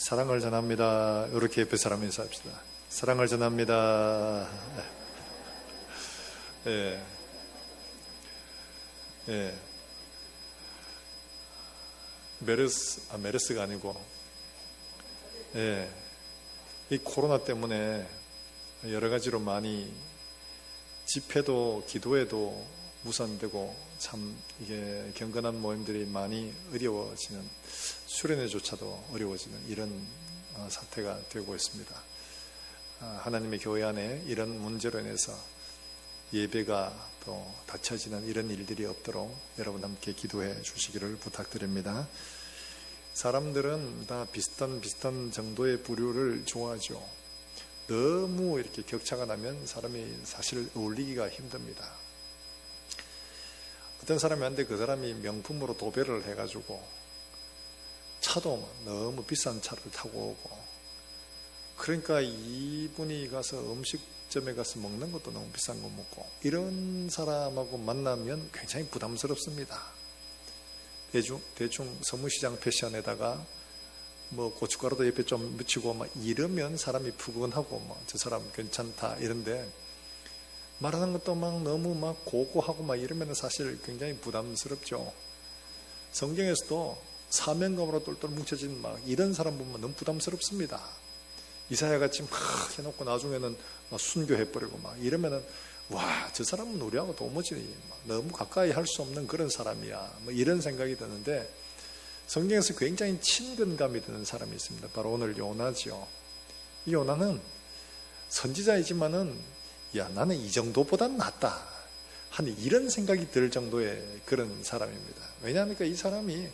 사랑을 전합니다. 이렇게 옆에 사람 인사합시다. 사랑을 전합니다. 예. 예. 메르스가 아니고, 예. 이 코로나 때문에 여러 가지로 많이 집회도 기도회도 무산되고 참 이게 경건한 모임들이 많이 어려워지는, 수련회조차도 어려워지는 이런 사태가 되고 있습니다. 하나님의 교회 안에 이런 문제로 인해서 예배가 또 닫혀지는 이런 일들이 없도록 여러분 함께 기도해 주시기를 부탁드립니다. 사람들은 다 비슷한 정도의 부류를 좋아하죠. 너무 이렇게 격차가 나면 사람이 사실 어울리기가 힘듭니다. 어떤 사람한테 그 사람이 명품으로 도배를 해가지고 차도 너무 비싼 차를 타고 오고, 그러니까 이분이 가서 음식점에 가서 먹는 것도 너무 비싼 거 먹고, 이런 사람하고 만나면 굉장히 부담스럽습니다. 대충 서무시장 패션에다가 뭐 고춧가루도 옆에 좀 묻히고 막 이러면 사람이 푸근하고 뭐 저 사람 괜찮다 이런데, 말하는 것도 막 너무 막 고고하고 막 이러면 사실 굉장히 부담스럽죠. 성경에서도 사명감으로 똘똘 뭉쳐진 막 이런 사람 보면 너무 부담스럽습니다. 이사야 같이 막 해놓고 나중에는 막 순교해버리고 막 이러면은, 와, 저 사람은 우리하고 도무지 너무 가까이 할 수 없는 그런 사람이야, 뭐 이런 생각이 드는데, 성경에서 굉장히 친근감이 드는 사람이 있습니다. 바로 오늘 요나죠. 이 요나는 선지자이지만은, 야, 나는 이 정도보단 낫다 하는 이런 생각이 들 정도의 그런 사람입니다. 왜냐하니까 이 사람이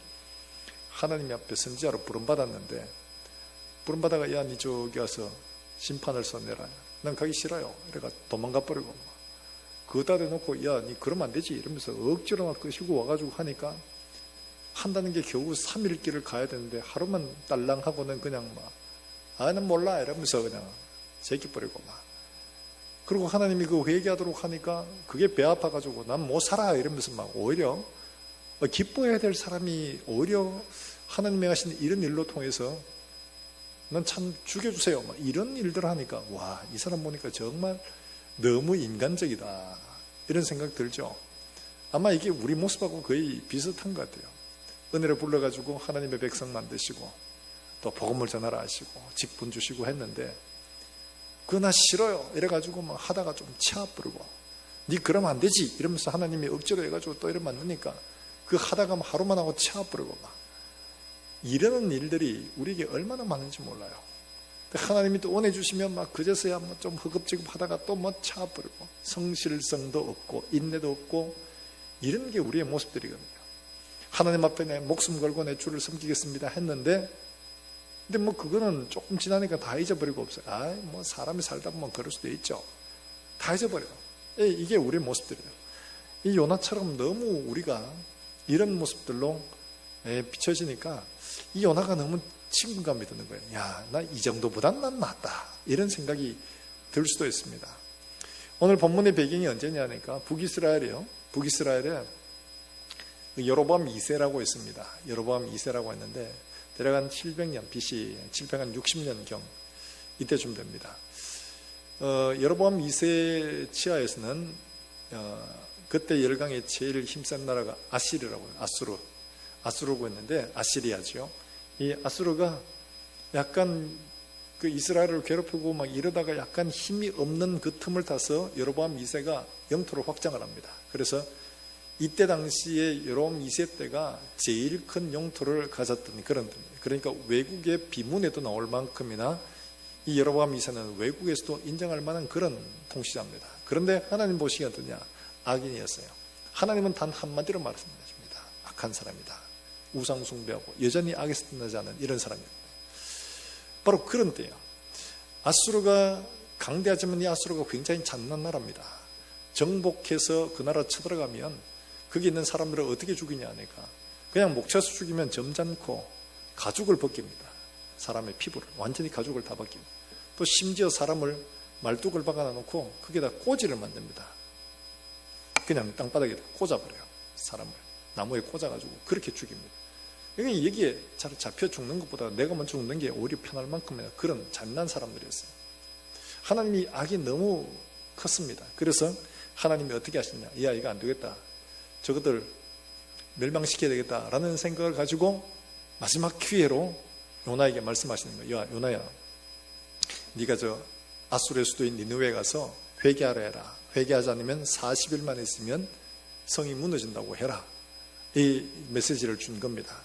하나님 앞에 선지자로 부름받았는데, 부름받아가, 야, 니 저기 와서 심판을 써내라. 난 가기 싫어요. 이래가 도망가 버리고, 그거다 대놓고, 야, 니 그러면 안 되지 이러면서 억지로 막 끄시고 와가지고 하니까, 한다는 게 겨우 3일 길을 가야 되는데 하루만 딸랑하고는 그냥 막, 난 몰라 이러면서 그냥 제끼버리고 막. 그리고 하나님이 그 회개하도록 하니까 그게 배 아파가지고 난 못 살아 이러면서 막 오히려 기뻐해야 될 사람이 오히려 하나님이 하신 이런 일로 통해서 난 참 죽여주세요 막 이런 일들을 하니까, 와, 이 사람 보니까 정말 너무 인간적이다 이런 생각 들죠. 아마 이게 우리 모습하고 거의 비슷한 것 같아요. 은혜를 불러가지고 하나님의 백성 만드시고 또 복음을 전하라 하시고 직분 주시고 했는데, 그거 나 싫어요 이래가지고 막 하다가 좀 치아부르고, 니 그러면 안 되지 이러면서 하나님이 억지로 해가지고 또 이러면 안 되니까 그 하다가 막 하루만 하고 치아부르고 막 이러는 일들이 우리에게 얼마나 많은지 몰라요. 하나님이 또 원해 주시면 막 그제서야 뭐 좀 허겁지겁 하다가 또 뭐 치아부르고, 성실성도 없고 인내도 없고 이런 게 우리의 모습들이거든요. 하나님 앞에 내 목숨 걸고 내 주를 섬기겠습니다 했는데, 근데 뭐 그거는 조금 지나니까 다 잊어버리고 없어요. 뭐 사람이 살다 보면 그럴 수도 있죠. 다 잊어버려요. 이게 우리의 모습들이에요. 이 요나처럼 너무 우리가 이런 모습들로 비춰지니까 이 요나가 너무 친근감이 드는 거예요. 야, 나 이 정도보단 난 낫다 이런 생각이 들 수도 있습니다. 오늘 본문의 배경이 언제냐니까 북이스라엘이요. 북이스라엘에 여로보암 2세라고 있습니다. 여로보암 2세라고 했는데 대략 한 700년 BC 760년경 이때쯤 됩니다. 여로보암 2세 치하에서는 그때 열강의 제일 힘센 나라가 아시르라고 해요. 아수르고 했는데 아시리아죠. 이 아수르가 약간 그 이스라엘을 괴롭히고 막 이러다가 약간 힘이 없는 그 틈을 타서 여로보암 2세가 영토를 확장을 합니다. 그래서 이때 당시에 여로보암 2세 때가 제일 큰 영토를 가졌던 그런 때입니다. 그러니까 외국의 비문에도 나올 만큼이나 이 여로보암 2세는 외국에서도 인정할 만한 그런 통치자입니다. 그런데 하나님 보시기에 어떠냐? 악인이었어요. 하나님은 단 한마디로 말씀하십니다. 악한 사람이다. 우상 숭배하고 여전히 악에서 떠나지 않는 이런 사람입니다. 바로 그런 때예요. 아수르가 강대하지만 이 아수르가 굉장히 잔인한 나라입니다. 정복해서 그 나라 쳐들어가면 거기 있는 사람들을 어떻게 죽이냐 하니까 그냥 목쳐서 죽이면 점잖고 가죽을 벗깁니다. 사람의 피부를 완전히 가죽을 다 벗기고, 또 심지어 사람을 말뚝을 박아놓고 거기에다 꼬지를 만듭니다. 그냥 땅바닥에다 꽂아버려요. 사람을 나무에 꽂아가지고 그렇게 죽입니다. 그러니까 여기에 잡혀 죽는 것보다 내가 먼저 죽는 게 오히려 편할 만큼의 그런 잔인한 사람들이었어요. 하나님이 악이 너무 컸습니다. 그래서 하나님이 어떻게 하시냐, 야 이거 안 되겠다, 저것들 멸망시켜야 되겠다라는 생각을 가지고 마지막 기회로 요나에게 말씀하시는 거예요. 야 요나야, 네가 저 아수르의 수도인 니느웨에 가서 회개하라 해라. 회개하지 않으면 40일만 있으면 성이 무너진다고 해라. 이 메시지를 준 겁니다.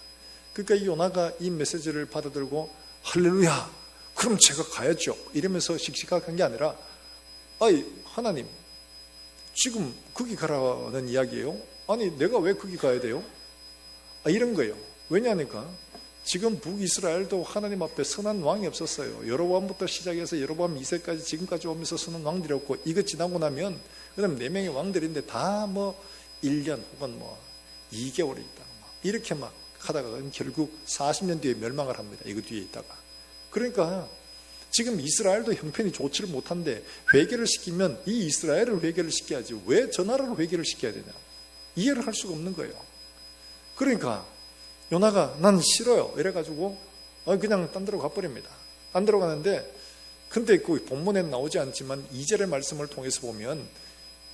그러니까 이 요나가 이 메시지를 받아들고 할렐루야, 그럼 제가 가야죠 이러면서 씩씩한 게 아니라, 아이 하나님 지금 거기 가라는 이야기예요? 아니 내가 왜 거기 가야 돼요? 이런 거예요. 왜냐하니까 지금 북이스라엘도 하나님 앞에 선한 왕이 없었어요. 여로보암부터 시작해서 여로보암 2세까지 지금까지 오면서 선한 왕들이었고, 이거 지나고 나면 그다음 4명의 왕들인데 다 뭐 1년 혹은 뭐 2개월이 있다 이렇게 막 하다가 결국 40년 뒤에 멸망을 합니다. 이거 뒤에 있다가. 그러니까 지금 이스라엘도 형편이 좋지를 못한데 회개를 시키면 이 이스라엘을 회개를 시켜야지 왜 저 나라를 회개를 시켜야 되냐, 이해를 할 수가 없는 거예요. 그러니까 요나가 난 싫어요 이래가지고 그냥 딴 데로 가버립니다. 딴 데로 가는데, 근데 그 본문에는 나오지 않지만 2절의 말씀을 통해서 보면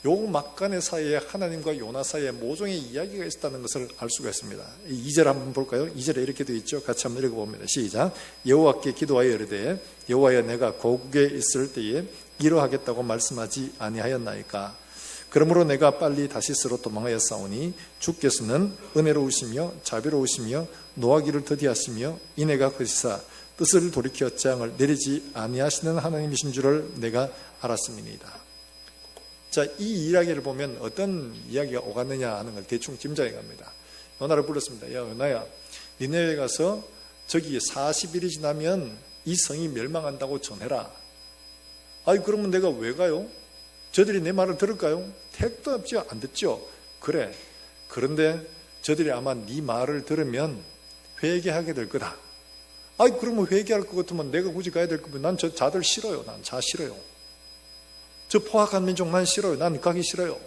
요 막간의 사이에 하나님과 요나 사이에 모종의 이야기가 있었다는 것을 알 수가 있습니다. 2절 한번 볼까요? 2절에 이렇게 되어 있죠. 같이 한번 읽어봅니다. 시작. 여호와께 기도하여 이르되 여호와여, 내가 고국에 있을 때에 이러하겠다고 말씀하지 아니하였나이까. 그러므로 내가 빨리 다시스로 도망하였사오니 주께서는 은혜로우시며 자비로우시며 노하기를 더디하시며 인애가 크시사 뜻을 돌이켜 재앙을 내리지 아니하시는 하나님이신 줄을 내가 알았음이니이다. 자, 이 이야기를 보면 어떤 이야기가 오갔느냐 하는 걸 대충 짐작해 갑니다. 요나를 불렀습니다. 야 요나야, 니네에 가서 저기 40일이 지나면 이 성이 멸망한다고 전해라. 아이 그러면 내가 왜 가요? 저들이 내 말을 들을까요? 택도 없지, 안 듣죠. 그래, 그런데 저들이 아마 네 말을 들으면 회개하게 될 거다. 아이 그러면 회개할 것 같으면 내가 굳이 가야 될 거면 난 저 자들 싫어요. 난 자 싫어요. 저 포악한 민족 난 싫어요. 난 가기 싫어요.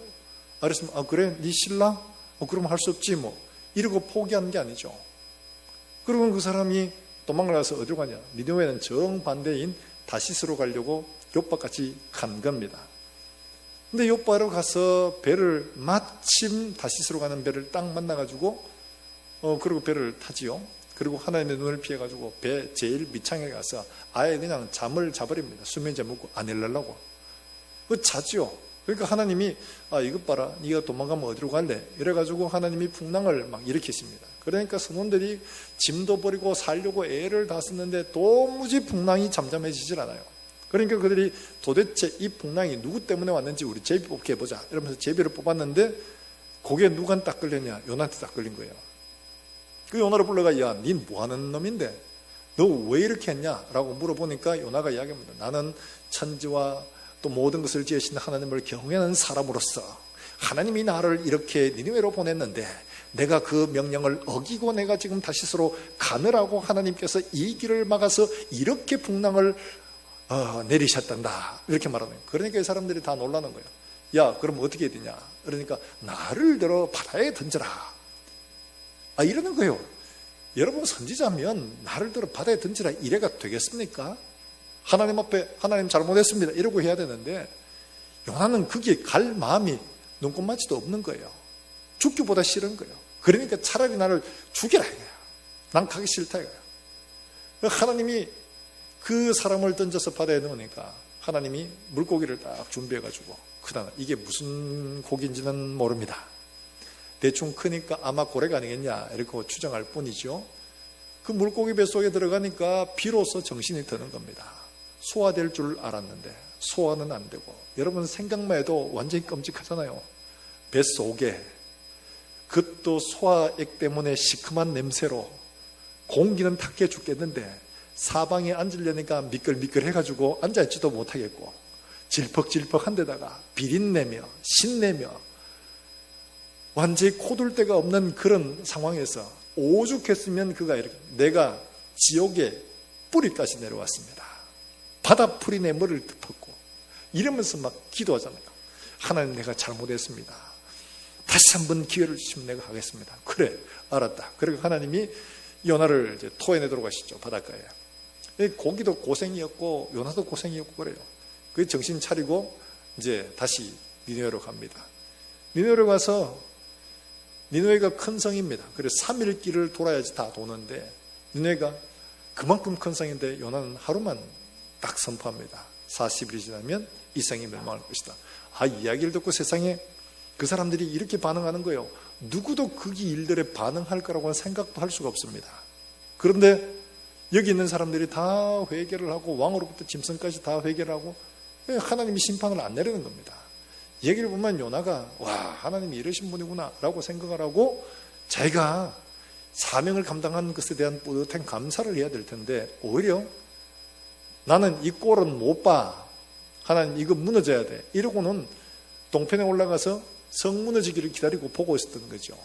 그랬으면 그래? 네 신랑? 그럼 할 수 없지 뭐. 이러고 포기하는 게 아니죠. 그러면 그 사람이 도망을 가서 어디로 가냐? 니느웨는 정반대인 다시스로 가려고 욥바같이 간 겁니다. 근데 욥바로 가서 배를 마침 다시스로 가는 배를 딱 만나가지고 그리고 배를 타지요. 그리고 하나님의 눈을 피해가지고 배 제일 밑창에 가서 아예 그냥 잠을 자버립니다. 수면제 먹고 안 일어나려고. 자지요. 그러니까 하나님이 이것 봐라, 네가 도망가면 어디로 갈래? 이래가지고 하나님이 풍랑을 막 일으키십니다. 그러니까 선원들이 짐도 버리고 살려고 애를 다 썼는데 도무지 풍랑이 잠잠해지질 않아요. 그러니까 그들이 도대체 이 풍랑이 누구 때문에 왔는지 우리 제비 뽑기 해보자 이러면서 제비를 뽑았는데 그게 누구한테 딱 걸렸냐? 요나한테 딱 걸린 거예요. 그 요나를 불러가, 야, 닌 뭐하는 놈인데 너 왜 이렇게 했냐? 라고 물어보니까 요나가 이야기합니다. 나는 천지와 또 모든 것을 지으신 하나님을 경외하는 사람으로서 하나님이 나를 이렇게 니느웨로 보냈는데 내가 그 명령을 어기고 내가 지금 다시스로 가느라고 하나님께서 이 길을 막아서 이렇게 풍랑을 내리셨단다 이렇게 말하는 거예요. 그러니까 이 사람들이 다 놀라는 거예요. 야 그럼 어떻게 해야 되냐? 그러니까 나를 들어 바다에 던져라 이러는 거예요. 여러분 선지자면 나를 들어 바다에 던지라 이래가 되겠습니까? 하나님 앞에 하나님 잘못했습니다 이러고 해야 되는데 요나는 거기에 갈 마음이 눈꼽만치도 없는 거예요. 죽기보다 싫은 거예요. 그러니까 차라리 나를 죽여라 이거야. 난 가기 싫다 이거야. 하나님이 그 사람을 던져서 바다에 넣으니까 하나님이 물고기를 딱 준비해가지고 그다음 이게 무슨 고기인지는 모릅니다. 대충 크니까 아마 고래가 아니겠냐 이렇게 추정할 뿐이죠. 그 물고기 뱃속에 들어가니까 비로소 정신이 드는 겁니다. 소화될 줄 알았는데 소화는 안 되고, 여러분 생각만 해도 완전히 끔찍하잖아요. 뱃속에 그것도 소화액 때문에 시큼한 냄새로 공기는 탁해 죽겠는데 사방에 앉으려니까 미끌미끌 해가지고 앉아있지도 못하겠고 질퍽질퍽한 데다가 비린내며 신내며 완전히 코둘 데가 없는 그런 상황에서 오죽했으면 그가 이렇게 내가 지옥의 뿌리까지 내려왔습니다. 바다 풀이 내 머리를 덮었고 이러면서 막 기도하잖아요. 하나님 내가 잘못했습니다. 다시 한번 기회를 주시면 내가 하겠습니다. 그래 알았다. 그리고 하나님이 요나를 이제 토해내도록 하시죠, 바닷가에. 고기도 고생이었고 요나도 고생이었고 그래요. 그 정신 차리고 이제 다시 니느웨로 갑니다. 니느웨로 가서, 니느웨가 큰 성입니다. 그래서 3일 길을 돌아야지 다 도는데, 니느웨가 그만큼 큰 성인데 요나는 하루만 딱 선포합니다. 40일이 지나면 이 성이 멸망할 것이다. 이 이야기를 듣고 세상에 그 사람들이 이렇게 반응하는 거예요. 누구도 그 일들에 반응할 거라고는 생각도 할 수가 없습니다. 그런데 여기 있는 사람들이 다 회개를 하고 왕으로부터 짐승까지 다 회개를 하고 하나님이 심판을 안 내리는 겁니다. 얘기를 보면 요나가 하나님이 이러신 분이구나 라고 생각을 하고 자기가 사명을 감당한 것에 대한 뿌듯한 감사를 해야 될 텐데, 오히려 나는 이 꼴은 못 봐, 하나님 이거 무너져야 돼, 이러고는 동편에 올라가서 성 무너지기를 기다리고 보고 있었던 거죠.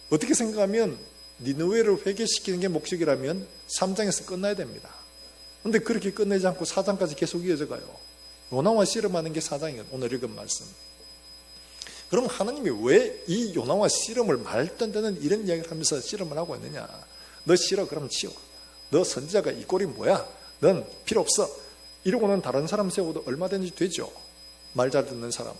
어떻게 생각하면 니느웨를 회개시키는 게 목적이라면 3장에서 끝나야 됩니다. 그런데 그렇게 끝내지 않고 4장까지 계속 이어져 가요. 요나와 씨름하는 게 4장이에요. 오늘 읽은 말씀. 그럼 하나님이 왜 이 요나와 씨름을 말도 안 되는 이런 이야기를 하면서 씨름을 하고 있느냐? 너 싫어? 그럼 치워. 너 선지자가 이 꼴이 뭐야? 넌 필요 없어. 이러고는 다른 사람 세워도 얼마든지 되죠. 말 잘 듣는 사람,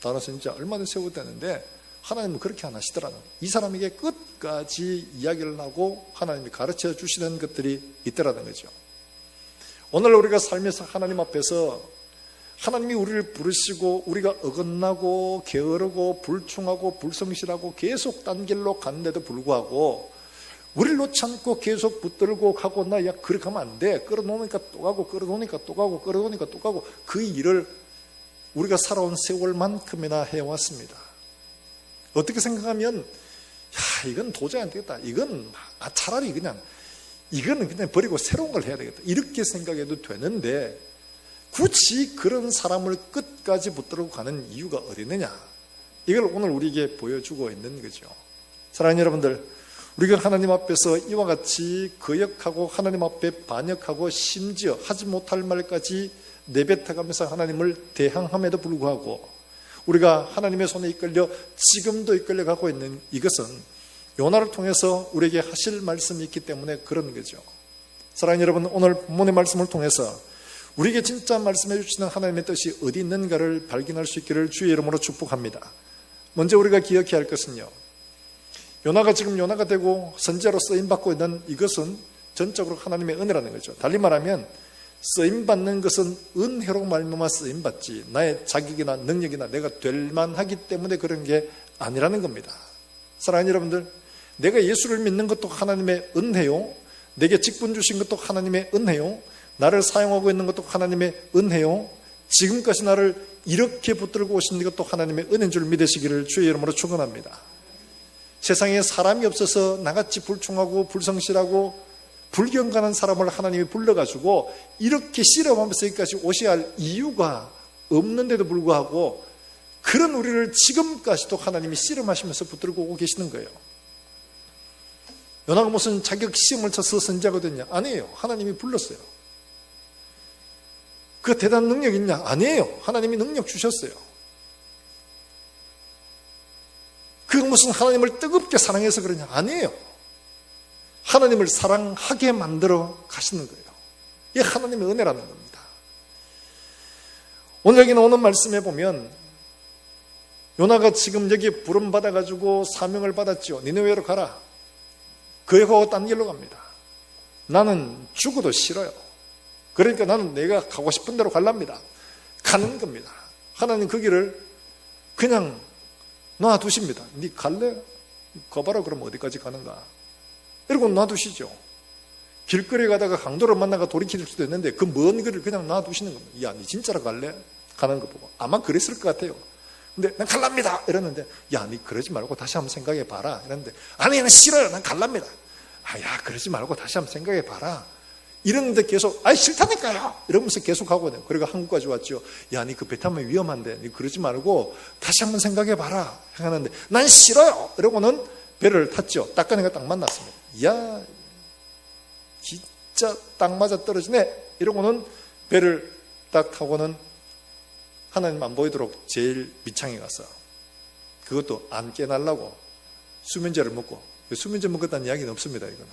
다른 선지자 얼마든지 세워도 되는데 하나님은 그렇게 안 하시더라는 거예요. 이 사람에게 끝까지 이야기를 하고 하나님이 가르쳐 주시는 것들이 있더라는 거죠. 오늘 우리가 살면서 하나님 앞에서 하나님이 우리를 부르시고 우리가 어긋나고 게으르고 불충하고 불성실하고 계속 딴 길로 갔는데도 불구하고 우리를 놓지 않고 계속 붙들고 가고, 야 그렇게 가면 안 돼, 끌어놓으니까 또 가고 끌어놓으니까 또 가고 끌어놓으니까 또 가고, 그 일을 우리가 살아온 세월만큼이나 해왔습니다. 어떻게 생각하면 이건 도저히 안 되겠다, 이건 차라리 이거는 그냥 버리고 새로운 걸 해야 되겠다, 이렇게 생각해도 되는데 굳이 그런 사람을 끝까지 붙들고 가는 이유가 어디 있느냐, 이걸 오늘 우리에게 보여주고 있는 거죠. 사랑하는 여러분들, 우리가 하나님 앞에서 이와 같이 거역하고 하나님 앞에 반역하고 심지어 하지 못할 말까지 내뱉어가면서 하나님을 대항함에도 불구하고 우리가 하나님의 손에 이끌려 지금도 이끌려가고 있는 이것은 요나를 통해서 우리에게 하실 말씀이 있기 때문에 그런 거죠. 사랑하는 여러분, 오늘 본문의 말씀을 통해서 우리에게 진짜 말씀해 주시는 하나님의 뜻이 어디 있는가를 발견할 수 있기를 주의 이름으로 축복합니다. 먼저 우리가 기억해야 할 것은요, 요나가 지금 요나가 되고 선지자로 쓰임받고 있는 이것은 전적으로 하나님의 은혜라는 거죠. 달리 말하면 쓰임받는 것은 은혜로 말미암아 쓰임받지 나의 자격이나 능력이나 내가 될 만하기 때문에 그런 게 아니라는 겁니다. 사랑하는 여러분들, 내가 예수를 믿는 것도 하나님의 은혜요, 내게 직분 주신 것도 하나님의 은혜요, 나를 사용하고 있는 것도 하나님의 은혜요, 지금까지 나를 이렇게 붙들고 오신 것도 하나님의 은혜인 줄 믿으시기를 주의 이름으로 축원합니다. 세상에 사람이 없어서 나같이 불충하고 불성실하고 불경건한 사람을 하나님이 불러가지고 이렇게 씨름하면서 여기까지 오셔야 할 이유가 없는데도 불구하고 그런 우리를 지금까지도 하나님이 씨름하시면서 붙들고 오고 계시는 거예요. 요나가 무슨 자격 시험을 쳐서 선지자가 됐냐? 아니에요. 하나님이 불렀어요. 그 대단한 능력이 있냐? 아니에요. 하나님이 능력 주셨어요. 그 무슨 하나님을 뜨겁게 사랑해서 그러냐? 아니에요. 하나님을 사랑하게 만들어 가시는 거예요. 이게 하나님의 은혜라는 겁니다. 오늘 여기 나오는 말씀에 보면 요나가 지금 여기 부름 받아가지고 사명을 받았죠. 니느웨로 가라. 그하고 딴 길로 갑니다. 나는 죽어도 싫어요. 그러니까 나는 내가 가고 싶은 대로 갈랍니다. 가는 겁니다. 하나님 그 길을 그냥 놔두십니다. 네 갈래? 가봐라. 그럼 어디까지 가는가? 이러고 놔두시죠. 길거리에 가다가 강도를 만나가 돌이킬 수도 있는데 그 먼 길을 그냥 놔두시는 겁니다. 야, 네 진짜로 갈래? 가는 거 보고 아마 그랬을 것 같아요. 근데 난 갈랍니다 이랬는데, 야, 네 그러지 말고 다시 한번 생각해 봐라 이랬는데, 아니 난 싫어요. 난 갈랍니다. 야, 그러지 말고 다시 한번 생각해 봐라 이랬는데 계속 싫다니까요 이러면서 계속 하고 있네요. 그리고 한국까지 왔죠. 야, 네 그 배 타면 위험한데 네 그러지 말고 다시 한번 생각해 봐라 하는데, 난 싫어요 이러고는 배를 탔죠. 딱 가니까 딱 만났습니다. 야, 진짜 딱 맞아 떨어지네 이러고는 배를 딱 타고는 하나님 안 보이도록 제일 밑창에 가서 그것도 안 깨달라고 수면제를 먹고 수면제 먹었다는 이야기는 없습니다. 이거는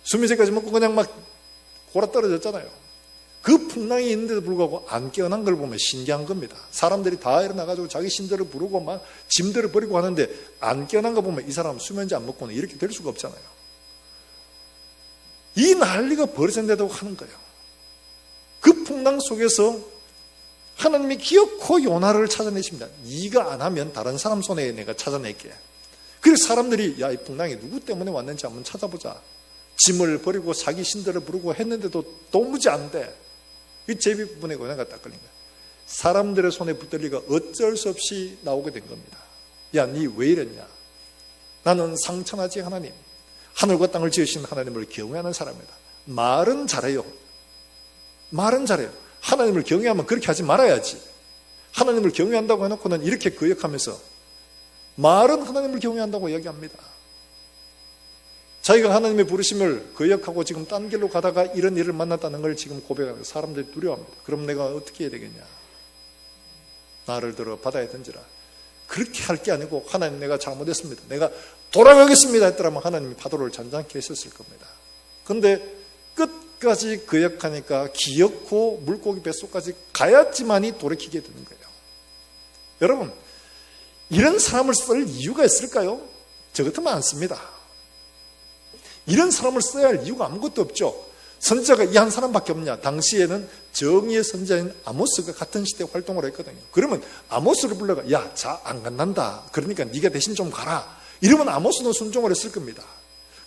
수면제까지 먹고 그냥 막 골아 떨어졌잖아요. 그 풍랑이 있는데도 불구하고 안 깨어난 걸 보면 신기한 겁니다. 사람들이 다 일어나가지고 자기 신들을 부르고 막 짐들을 버리고 하는데 안 깨어난 거 보면 이 사람 수면제 안 먹고는 이렇게 될 수가 없잖아요. 이 난리가 벌어진다고 하는 거예요. 그 풍랑 속에서 하나님이 기어코 요나를 찾아내십니다. 네가 안 하면 다른 사람 손에 내가 찾아낼게. 그래서 사람들이 야, 이 풍랑이 누구 때문에 왔는지 한번 찾아보자. 짐을 버리고 자기 신들을 부르고 했는데도 도무지 안 돼. 이 제비 부분에 은혜가 딱 걸린 거야. 사람들의 손에 붙들 리가 어쩔 수 없이 나오게 된 겁니다. 야, 니 왜 이랬냐? 나는 상천하지 하나님, 하늘과 땅을 지으신 하나님을 경외하는 사람이다. 말은 잘해요. 말은 잘해요. 하나님을 경외하면 그렇게 하지 말아야지. 하나님을 경외한다고 해놓고는 이렇게 거역하면서 말은 하나님을 경외한다고 이야기합니다. 자기가 하나님의 부르심을 거역하고 지금 딴 길로 가다가 이런 일을 만났다는 걸 지금 고백하는 사람들이 두려워합니다. 그럼 내가 어떻게 해야 되겠냐? 나를 들어 바다에 던지라. 그렇게 할 게 아니고 하나님 내가 잘못했습니다. 내가 돌아가겠습니다 했더라면 하나님이 파도를 잔잔케 했었을 겁니다. 그런데 끝까지 거역하니까 기어코 물고기 뱃속까지 가야지만이 돌이키게 되는 거예요. 여러분, 이런 사람을 쓸 이유가 있을까요? 저 같으면 안 씁니다. 이런 사람을 써야 할 이유가 아무것도 없죠. 선지자가 이 한 사람밖에 없냐? 당시에는 정의의 선지자인 아모스가 같은 시대에 활동을 했거든요. 그러면 아모스를 불러가 야, 자 안 간단다. 그러니까 네가 대신 좀 가라. 이러면 아모스는 순종을 했을 겁니다.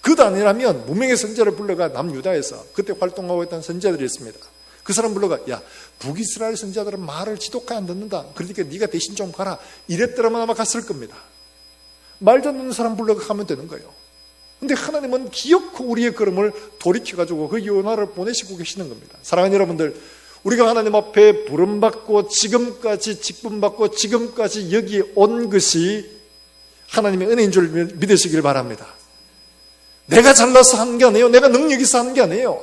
그도 아니라면 무명의 선지자를 불러가 남유다에서 그때 활동하고 있던 선지자들이 있습니다. 그 사람 불러가 야, 북이스라엘 선지자들은 말을 지독하게 안 듣는다. 그러니까 네가 대신 좀 가라. 이랬더라면 아마 갔을 겁니다. 말도 안 듣는 사람 불러가 가면 되는 거예요. 근데 하나님은 기어코 우리의 걸음을 돌이켜가지고 그 요나를 보내시고 계시는 겁니다. 사랑하는 여러분들, 우리가 하나님 앞에 부름받고 지금까지 직분받고 지금까지 여기 온 것이 하나님의 은혜인 줄 믿으시길 바랍니다. 내가 잘나서 하는 게 아니에요. 내가 능력이 있어 하는 게 아니에요.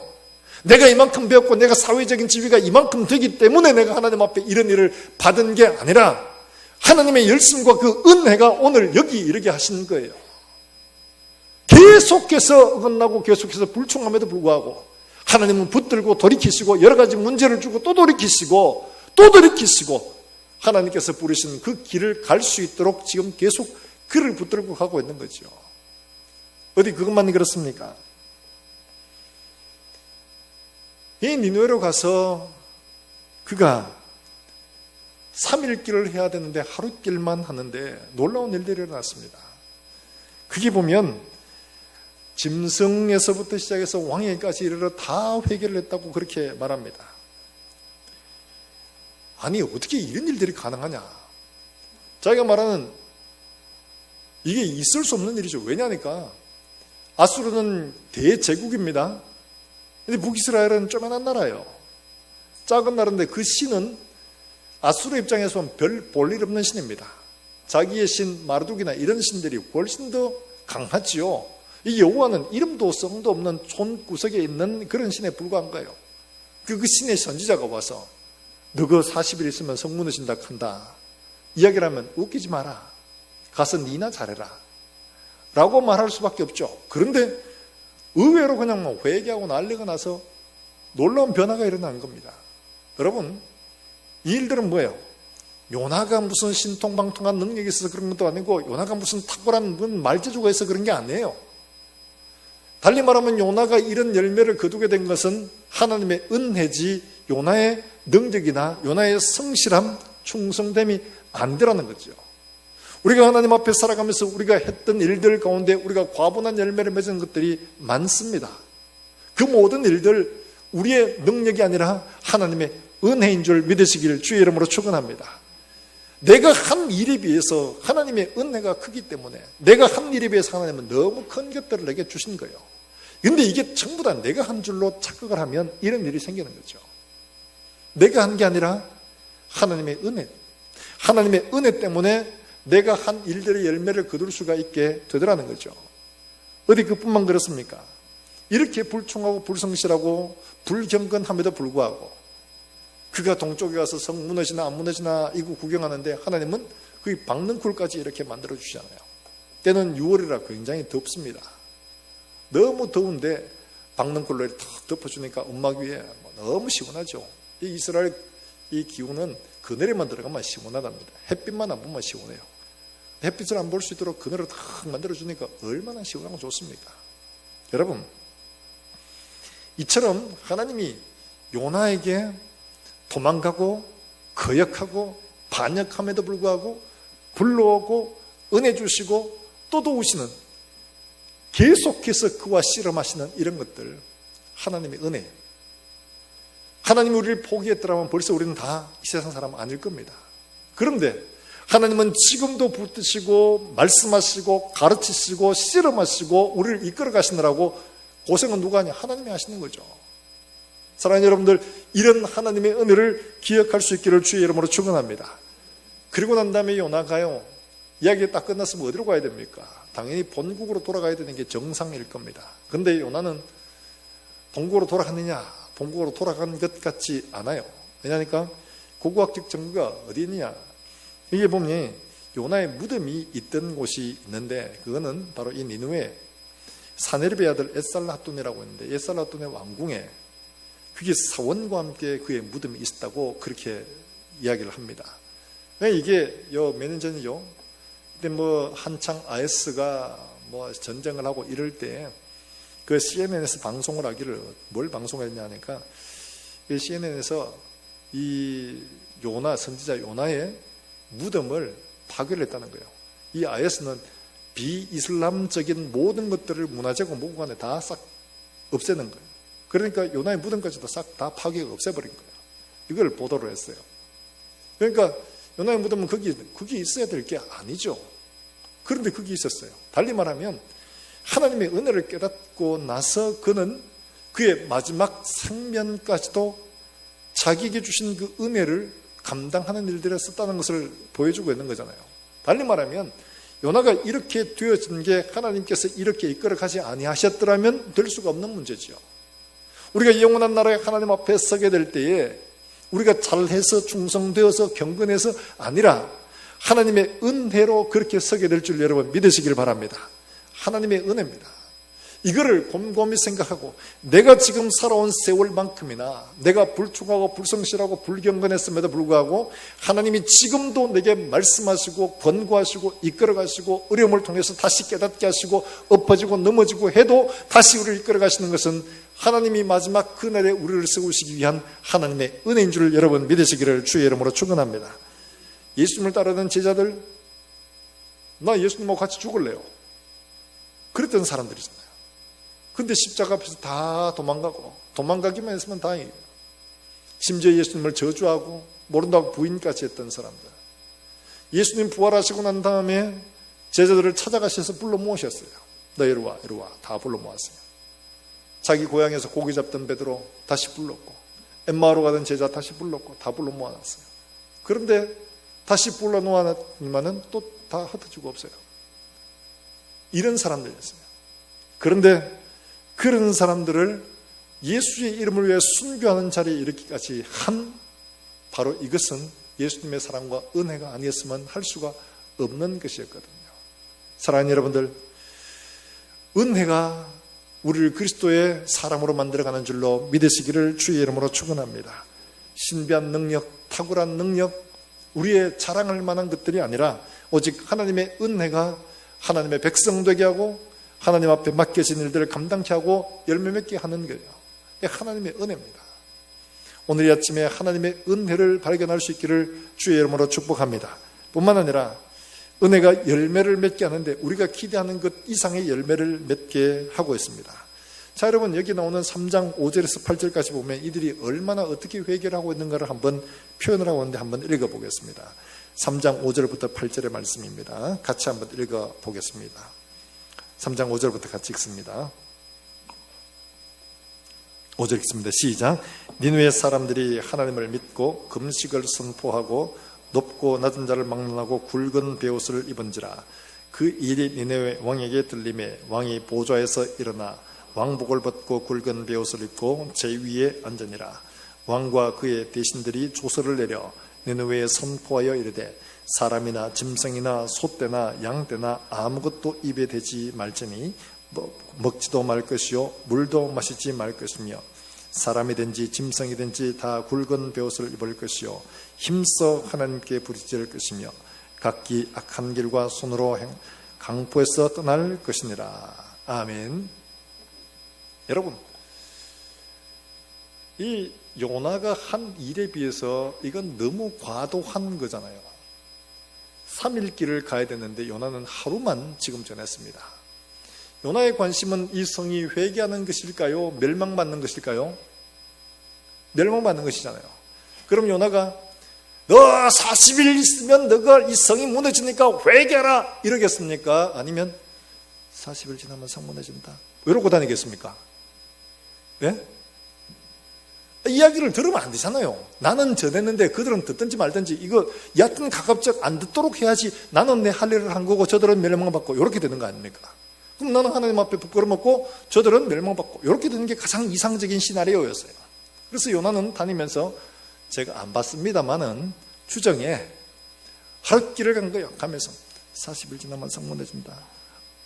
내가 이만큼 배웠고 내가 사회적인 지위가 이만큼 되기 때문에 내가 하나님 앞에 이런 일을 받은 게 아니라 하나님의 열심과 그 은혜가 오늘 여기 이르게 하시는 거예요. 계속해서 어긋나고 계속해서 불충함에도 불구하고 하나님은 붙들고 돌이키시고 여러 가지 문제를 주고 또 돌이키시고 또 돌이키시고 하나님께서 부르신 그 길을 갈 수 있도록 지금 계속 그를 붙들고 가고 있는 거죠. 어디 그것만 그렇습니까? 이 니느웨로 가서 그가 3일 길을 해야 되는데 하루 길만 하는데 놀라운 일들이 일어났습니다. 그게 보면 짐승에서부터 시작해서 왕에게까지 이르러 다 회개를 했다고 그렇게 말합니다. 아니 어떻게 이런 일들이 가능하냐? 자기가 말하는 이게 있을 수 없는 일이죠. 왜냐니까 아수르는 대제국입니다. 근데 북이스라엘은 조그만한 나라예요. 작은 나라인데 그 신은 아수르 입장에서 보면 별 볼 일 없는 신입니다. 자기의 신 마르둑이나 이런 신들이 훨씬 더 강하지요. 이 여호와는 이름도 성도 없는 촌구석에 있는 그런 신에 불과한 거예요. 그 신의 선지자가 와서 너가 40일 있으면 성 무너진다 한다 이야기를 하면 웃기지 마라. 가서 니나 잘해라 라고 말할 수밖에 없죠. 그런데 의외로 그냥 뭐 회개하고 난리가 나서 놀라운 변화가 일어난 겁니다. 여러분, 이 일들은 뭐예요? 요나가 무슨 신통방통한 능력이 있어서 그런 것도 아니고 요나가 무슨 탁월한 말재주가 있어서 그런 게 아니에요. 달리 말하면 요나가 이런 열매를 거두게 된 것은 하나님의 은혜지 요나의 능력이나 요나의 성실함, 충성됨이 안 되라는 거죠. 우리가 하나님 앞에 살아가면서 우리가 했던 일들 가운데 우리가 과분한 열매를 맺은 것들이 많습니다. 그 모든 일들 우리의 능력이 아니라 하나님의 은혜인 줄 믿으시길 주의 이름으로 축원합니다. 내가 한 일에 비해서 하나님의 은혜가 크기 때문에 내가 한 일에 비해서 하나님은 너무 큰 것들을 내게 주신 거예요. 근데 이게 전부 다 내가 한 줄로 착각을 하면 이런 일이 생기는 거죠. 내가 한 게 아니라 하나님의 은혜, 하나님의 은혜 때문에 내가 한 일들의 열매를 거둘 수가 있게 되더라는 거죠. 어디 그뿐만 그렇습니까? 이렇게 불충하고 불성실하고 불경건함에도 불구하고 그가 동쪽에 가서 성 무너지나 안 무너지나 이거 구경하는데 하나님은 그 박능쿨까지 이렇게 만들어 주시잖아요. 때는 6월이라 굉장히 덥습니다. 너무 더운데 박넝쿨로 탁 덮어주니까 움막 위에 너무 시원하죠. 이 이스라엘 이 기후는 그늘에만 들어가면 시원하답니다. 햇빛만 안 보면 시원해요. 햇빛을 안 볼 수 있도록 그늘을 탁 만들어주니까 얼마나 시원하고 좋습니까? 여러분, 이처럼 하나님이 요나에게 도망가고 거역하고 반역함에도 불구하고 불러오고 은혜 주시고 또 도우시는, 계속해서 그와 씨름하시는 이런 것들, 하나님의 은혜예요. 하나님이 우리를 포기했더라면 벌써 우리는 다 이 세상 사람 아닐 겁니다. 그런데 하나님은 지금도 붙드시고 말씀하시고 가르치시고 씨름하시고 우리를 이끌어 가시느라고 고생은 누가 하냐? 하나님이 하시는 거죠. 사랑하는 여러분들, 이런 하나님의 은혜를 기억할 수 있기를 주의 이름으로 축원합니다. 그리고 난 다음에 요나가요, 이야기 딱 끝났으면 어디로 가야 됩니까? 당연히 본국으로 돌아가야 되는 게 정상일 겁니다. 그런데 요나는 본국으로 돌아갔느냐? 본국으로 돌아간 것 같지 않아요. 왜냐하니까 고고학적 증거가 어디 있느냐? 이게 보면 요나의 무덤이 있던 곳이 있는데, 그거는 바로 이 니느웨 사네립의 아들 에살라돈이라고 했는데, 에살라돈의 왕궁에 그게 사원과 함께 그의 무덤이 있었다고 그렇게 이야기를 합니다. 이게 몇 년 전이죠. 그때 한창 IS가 전쟁을 하고 이럴 때 그 CNN에서 방송을 하기를, 뭘 방송했냐 하니까 CNN에서 이 요나, 선지자 요나의 무덤을 파괴를 했다는 거예요. 이 IS는 비이슬람적인 모든 것들을 문화재고 뭐고 간에 다 싹 없애는 거예요. 그러니까 요나의 무덤까지도 싹 다 파괴가 없애버린 거예요. 이걸 보도를 했어요. 그러니까 요나의 무덤은 거기 있어야 될 게 아니죠. 그런데 거기 있었어요. 달리 말하면 하나님의 은혜를 깨닫고 나서 그는 그의 마지막 생면까지도 자기에게 주신 그 은혜를 감당하는 일들에 썼다는 것을 보여주고 있는 거잖아요. 달리 말하면 요나가 이렇게 되어진 게 하나님께서 이렇게 이끌어 가지 아니하셨더라면 될 수가 없는 문제지요. 우리가 영원한 나라에 하나님 앞에 서게 될 때에 우리가 잘해서 충성되어서 경건해서 아니라 하나님의 은혜로 그렇게 서게 될 줄 여러분 믿으시길 바랍니다. 하나님의 은혜입니다. 이거를 곰곰이 생각하고 내가 지금 살아온 세월만큼이나 내가 불충하고 불성실하고 불경건했음에도 불구하고 하나님이 지금도 내게 말씀하시고 권고하시고 이끌어가시고 어려움을 통해서 다시 깨닫게 하시고 엎어지고 넘어지고 해도 다시 우리를 이끌어가시는 것은 하나님이 마지막 그날에 우리를 세우시기 위한 하나님의 은혜인 줄 여러분 믿으시기를 주의 이름으로 축원합니다. 예수님을 따르는 제자들, 나 예수님하고 같이 죽을래요, 그랬던 사람들이잖아요. 근데 십자가 앞에서 다 도망가기만 했으면 다행이에요. 심지어 예수님을 저주하고 모른다고 부인까지 했던 사람들, 예수님 부활하시고 난 다음에 제자들을 찾아가셔서 불러 모으셨어요. 너 이리 와, 이리 와. 다 불러 모았어요. 자기 고향에서 고기 잡던 베드로 다시 불렀고, 엠마오로 가던 제자 다시 불렀고, 다 불러 모아놨어요. 그런데 다시 불러 놓았지만은 또 다 흩어지고 없어요. 이런 사람들이었어요. 그런데 그런 사람들을 예수의 이름을 위해 순교하는 자리에 이르기까지 한 바로 이것은 예수님의 사랑과 은혜가 아니었으면 할 수가 없는 것이었거든요. 사랑하는 여러분들, 은혜가 우리를 그리스도의 사람으로 만들어가는 줄로 믿으시기를 주의 이름으로 축원합니다. 신비한 능력, 탁월한 능력, 우리의 자랑할 만한 것들이 아니라 오직 하나님의 은혜가 하나님의 백성 되게 하고 하나님 앞에 맡겨진 일들을 감당케 하고 열매 맺게 하는 거예요. 이게 하나님의 은혜입니다. 오늘 이 아침에 하나님의 은혜를 발견할 수 있기를 주의 이름으로 축복합니다. 뿐만 아니라 은혜가 열매를 맺게 하는데 우리가 기대하는 것 이상의 열매를 맺게 하고 있습니다. 자, 여러분, 여기 나오는 3장 5절에서 8절까지 보면 이들이 얼마나 어떻게 회개를 하고 있는가를 한번 표현을 하고 있는데 한번 읽어보겠습니다. 3장 5절부터 8절의 말씀입니다. 같이 한번 읽어보겠습니다. 3장 5절부터 같이 읽습니다. 5절 읽습니다. 시작. 니느웨 사람들이 하나님을 믿고 금식을 선포하고 높고 낮은 자를 막론하고 굵은 베옷을 입은지라. 그 일이 니느웨 왕에게 들림에 왕이 보좌에서 일어나 왕복을 벗고 굵은 베옷을 입고 제위에 앉으니라. 왕과 그의 대신들이 조서를 내려 니느웨에 선포하여 이르되 사람이나 짐승이나 소떼나 양떼나 아무것도 입에 대지 말지니 먹지도 말 것이요 물도 마시지 말 것이며 사람이든지 짐승이든지 다 굵은 베옷을 입을 것이요 힘써 하나님께 부르짖을 것이며 각기 악한 길과 손으로 강포에서 떠날 것이니라. 아멘. 여러분, 이 요나가 한 일에 비해서 이건 너무 과도한 거잖아요. 3일 길을 가야 되는데 요나는 하루만 지금 전했습니다. 요나의 관심은 이 성이 회개하는 것일까요? 멸망받는 것일까요? 멸망받는 것이잖아요. 그럼 요나가 너 40일 있으면 너가 이 성이 무너지니까 회개하라 이러겠습니까? 아니면 40일 지나면 성 무너진다 이러고 다니겠습니까? 예? 이야기를 들으면 안 되잖아요. 나는 전했는데 그들은 듣든지 말든지 이거 얕은 가급적 안 듣도록 해야지. 나는 내 할 일을 한 거고 저들은 멸망받고 이렇게 되는 거 아닙니까? 그럼 나는 하나님 앞에 부끄러먹고 저들은 멸망받고 이렇게 되는 게 가장 이상적인 시나리오였어요. 그래서 요나는 다니면서 제가 안 봤습니다만은 추정에 하루 길을 간 거예요. 가면서 40일 지나면 성 무너진다.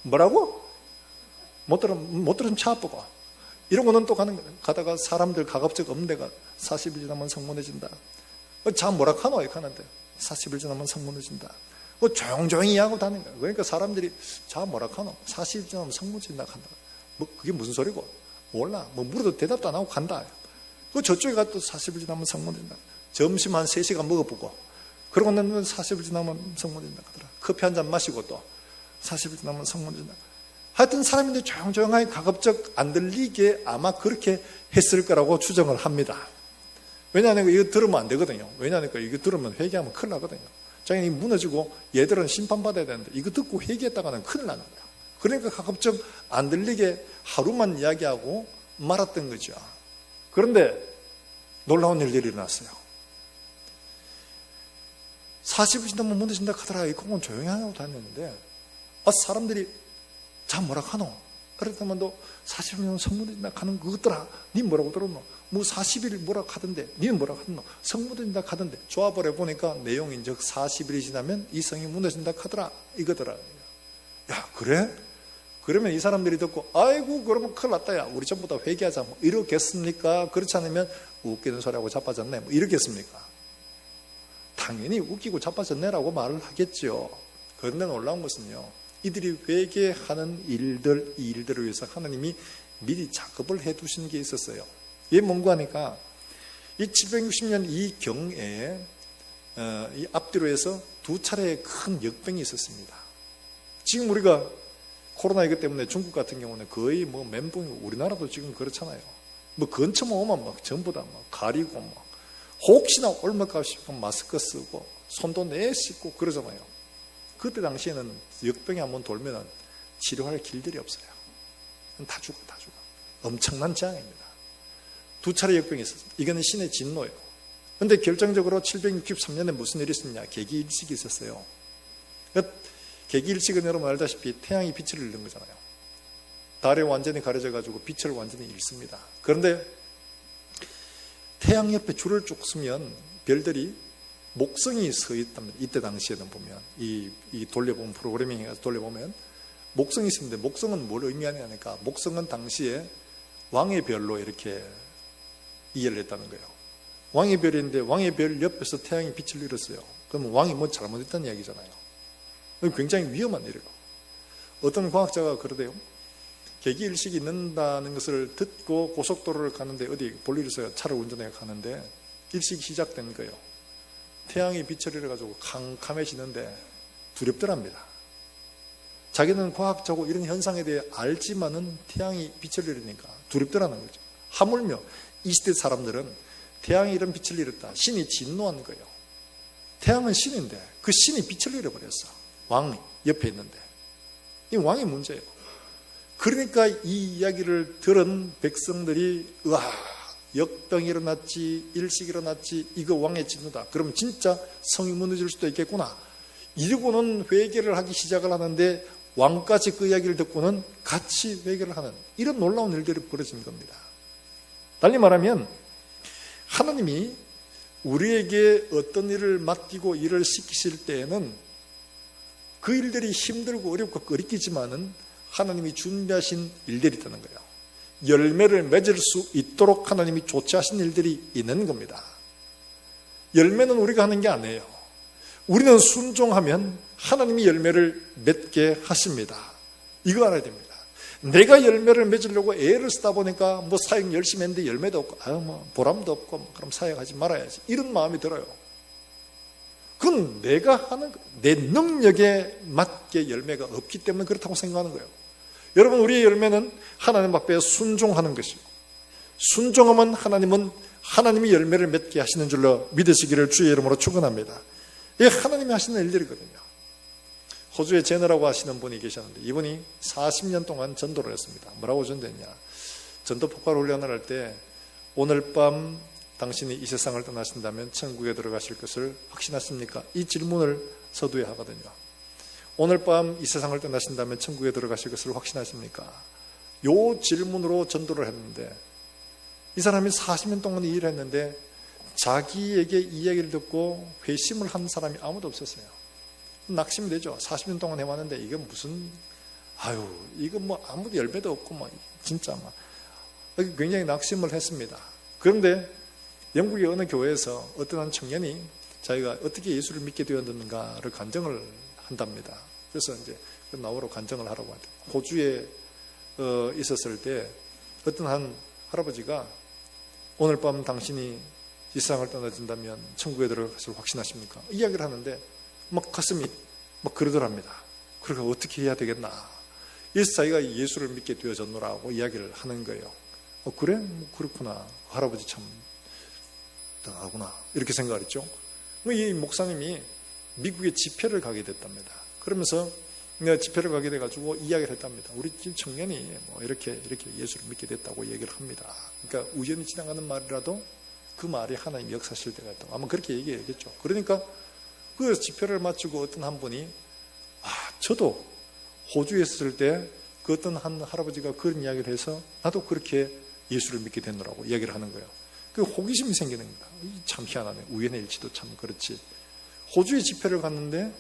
뭐라고? 못 들으면 차 아프고 이러고는 또 가다가 사람들 가급적 없는 데가 40일 지나면 성 무너진다. 자 뭐라 카노 이렇게 하는데 40일 지나면 성 무너진다. 조용조용히 하고 다니는 거예요. 그러니까 사람들이 자 뭐라 카노 40일 지나면 성 무너진다 한다. 뭐 그게 무슨 소리고? 몰라. 뭐 물어도 대답도 안 하고 간다. 저쪽에 가도 40일 지나면 성 무너진다. 점심 한 3시간 먹어보고 그러고 나면 40일 지나면 성 무너진다 하더라. 커피 한 잔 마시고 또 40일 지나면 성 무너진다. 하여튼 사람인데 조용조용하게 가급적 안 들리게 아마 그렇게 했을 거라고 추정을 합니다. 왜냐하면 이거 들으면 안 되거든요. 왜냐하면 이거 들으면 회개하면 큰일 나거든요. 자기는 무너지고 얘들은 심판받아야 되는데 이거 듣고 회개했다가는 큰일 나는 거야. 그러니까 가급적 안 들리게 하루만 이야기하고 말았던 거죠. 그런데 놀라운 일들이 일어났어요. 40일 지나면 무너진다 하더라. 이 공은 조용히 하고 다녔는데 사람들이 자 뭐라 하노? 그렇다면 너 40일 성무너진다 하는 그것더라. 니 뭐라고 들었노? 뭐 40일 뭐라 하던데 니는 뭐라 하노? 성무너진다 하던데 조합을 해보니까 내용인즉 40일이 지나면 이 성이 무너진다 하더라. 이거더라. 야 그래? 그러면 이 사람들이 듣고 아이고 그러면 큰일 났다 야 우리 전부 다 회개하자 뭐 이러겠습니까? 그렇지 않으면 웃기는 소리하고 자빠졌네 뭐 이러겠습니까? 당연히 웃기고 자빠졌네라고 말을 하겠죠. 그런데 놀라운 것은요 이들이 회개하는 이 일들을 위해서 하나님이 미리 작업을 해 두신 게 있었어요. 이게 뭔가 하니까 이 760년 이 경에 이 앞뒤로 해서 2차례의 큰 역병이 있었습니다. 지금 우리가 코로나19 때문에 중국 같은 경우는 거의 뭐 멘붕이고 우리나라도 지금 그렇잖아요. 뭐 근처만 오면 막 전부 다 막 가리고 막 혹시나 올먹까 싶으면 마스크 쓰고 손도 내 씻고 그러잖아요. 그때 당시에는 역병이 한번 돌면은 치료할 길들이 없어요. 다 죽어. 엄청난 재앙입니다. 2차례 역병이 있었습니다. 이거는 신의 진노예요. 그런데 결정적으로 763년에 무슨 일이 있었냐? 계기일식이 있었어요. 계기일식은 여러분 알다시피 태양이 빛을 잃는 거잖아요. 달에 완전히 가려져가지고 빛을 완전히 잃습니다. 그런데 태양 옆에 줄을 쭉 서면 별들이 목성이 서 있답니다. 이때 당시에는 보면 이 돌려보면 프로그래밍 해서 돌려보면 목성이 있는데 목성은 뭘 의미하냐니까 목성은 당시에 왕의 별로 이렇게 이해를 했다는 거예요. 왕의 별인데 왕의 별 옆에서 태양이 빛을 잃었어요. 그러면 왕이 뭐 잘못했다는 이야기잖아요. 굉장히 위험한 일이에요. 어떤 과학자가 그러대요. 계기일식이 있는다는 것을 듣고 고속도로를 가는데 어디 볼일 있어요. 차를 운전해 가는데 일식이 시작된 거예요. 태양이 빛을 잃어가지고 캄캄해지는데 두렵더랍니다. 자기는 과학자고 이런 현상에 대해 알지만은 태양이 빛을 잃으니까 두렵더라는 거죠. 하물며 이 시대 사람들은 태양이 이런 빛을 잃었다. 신이 진노한 거예요. 태양은 신인데 그 신이 빛을 잃어버렸어. 왕이 옆에 있는데. 이 왕의 문제예요. 그러니까 이 이야기를 들은 백성들이 역병이 일어났지 일식이 일어났지 이거 왕의 진노다. 그럼 진짜 성이 무너질 수도 있겠구나. 이러고는 회개를 하기 시작을 하는데 왕까지 그 이야기를 듣고는 같이 회개를 하는 이런 놀라운 일들이 벌어진 겁니다. 달리 말하면 하나님이 우리에게 어떤 일을 맡기고 일을 시키실 때에는 그 일들이 힘들고 어렵고 꺼리끼지만은 하나님이 준비하신 일들이 있다는 거예요. 열매를 맺을 수 있도록 하나님이 조치하신 일들이 있는 겁니다. 열매는 우리가 하는 게 아니에요. 우리는 순종하면 하나님이 열매를 맺게 하십니다. 이거 알아야 됩니다. 내가 열매를 맺으려고 애를 쓰다 보니까 뭐 사역 열심히 했는데 열매도 없고 보람도 없고 그럼 사역하지 말아야지 이런 마음이 들어요. 그건 내가 하는 내 능력에 맞게 열매가 없기 때문에 그렇다고 생각하는 거예요. 여러분, 우리의 열매는 하나님 앞에 순종하는 것이고, 순종하면 하나님이 열매를 맺게 하시는 줄로 믿으시기를 주의 이름으로 축원합니다. 이게 하나님이 하시는 일들이거든요. 호주에 제너라고 하시는 분이 계셨는데 이분이 40년 동안 전도를 했습니다. 뭐라고 전도했냐? 전도 폭발 훈련을 할 때 오늘 밤 당신이 이 세상을 떠나신다면 천국에 들어가실 것을 확신하십니까? 이 질문을 서두에 하거든요. 오늘 밤 이 세상을 떠나신다면 천국에 들어가실 것을 확신하십니까? 요 질문으로 전도를 했는데 이 사람이 40년 동안 이 일을 했는데 자기에게 이야기를 듣고 회심을 한 사람이 아무도 없었어요. 낙심이 되죠. 40년 동안 해왔는데 이게 무슨 이거 뭐 아무도 열매도 없고 진짜 굉장히 낙심을 했습니다. 그런데 영국의 어느 교회에서 어떤 한 청년이 자기가 어떻게 예수를 믿게 되었는가를 간증을 한답니다. 그래서 이제 나오러 간증을 하라고 하대. 호주에 있었을 때 어떤 한 할아버지가 오늘 밤 당신이 이 세상을 떠나진다면 천국에 들어갈 것을 확신하십니까? 이야기를 하는데 가슴이 그러더랍니다. 그러니까 어떻게 해야 되겠나? 그래서 자기가 예수를 믿게 되어졌노라고 이야기를 하는 거예요. 그래? 그렇구나. 할아버지 참 대단하구나. 이렇게 생각을 했죠. 이 목사님이 미국에 집회를 가게 됐답니다. 그러면서 내가 집회를 가게 돼가지고 이야기를 했답니다. 우리 집 청년이 이렇게 예수를 믿게 됐다고 얘기를 합니다. 그러니까 우연히 지나가는 말이라도 그 말이 하나님 역사실 때가 있다고 아마 그렇게 얘기했겠죠. 그러니까 그 집회를 마치고 어떤 한 분이 저도 호주에 있을 때 그 어떤 한 할아버지가 그런 이야기를 해서 나도 그렇게 예수를 믿게 됐노라고 이야기를 하는 거예요. 그 호기심이 생기는 겁니다. 참 희한하네. 우연의 일치도 참 그렇지. 호주에 집회를 갔는데